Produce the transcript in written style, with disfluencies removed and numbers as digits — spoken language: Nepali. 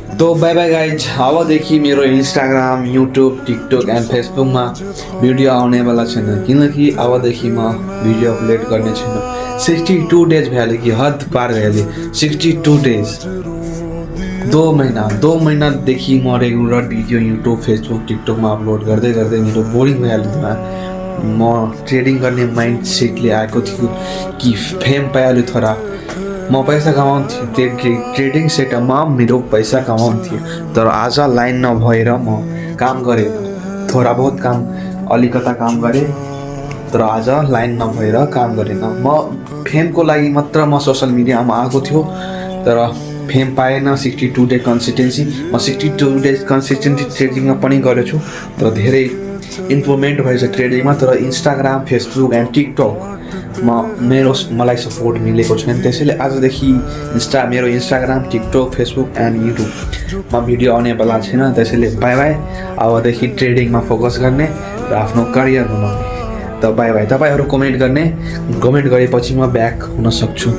तो बाई बाई गाइज, अबदेखि मेरो इन्स्टाग्राम, युट्युब, टिकटक एन्ड फेसबुकमा भिडियो आउनेवाला छैन, किनकि अबदेखि म भिडियो अपलोड गर्ने छैन। 62 डेज भइहाल्यो कि हद पार भइहाल्यो। 62 डेज, 2 महिनादेखि म रेगुलर भिडियो युट्युब, फेसबुक, टिकटकमा अपलोड गर्दै गर्दै मेरो बोरिङ भइहाल्यो दिमाग। म ट्रेडिङ गर्ने माइन्ड सेटले आएको थियो कि फेम पाइहाल्यो थोडा, म पैसा कमाउँथेँ। ट्रेडिङ सेटअपमा मेरो पैसा कमाउँथेँ, तर आज लाइन नभएर म काम गरेँ। थोडा बहुत काम, अलिकता काम गरेँ, तर आज लाइन नभएर काम गरेन। म फेमको लागि मात्र म सोसल मिडियामा आएको थियो, तर फेम पाएन। 62 डे कन्सिस्टेन्सी, म 62 डेज कन्सिस्टेन्सी ट्रेडिङमा पनि गरेछु, तर धेरै इम्प्रुभमेन्ट भएछ ट्रेडिङमा। तर इन्स्टाग्राम, फेसबुक एन्ड टिकटकमा मलाई सपोर्ट मिलेको छैन। त्यसैले आजदेखि मेरो इन्स्टाग्राम, टिकटक, फेसबुक एन्ड युट्युबमा भिडियो आउनेवाला छैन। त्यसैले बाई बाई। अबदेखि ट्रेडिङमा फोकस गर्ने र आफ्नो करियर बनाउने। त बाई बाई। तपाईँहरू कमेन्ट गरेपछि म ब्याक हुन सक्छु।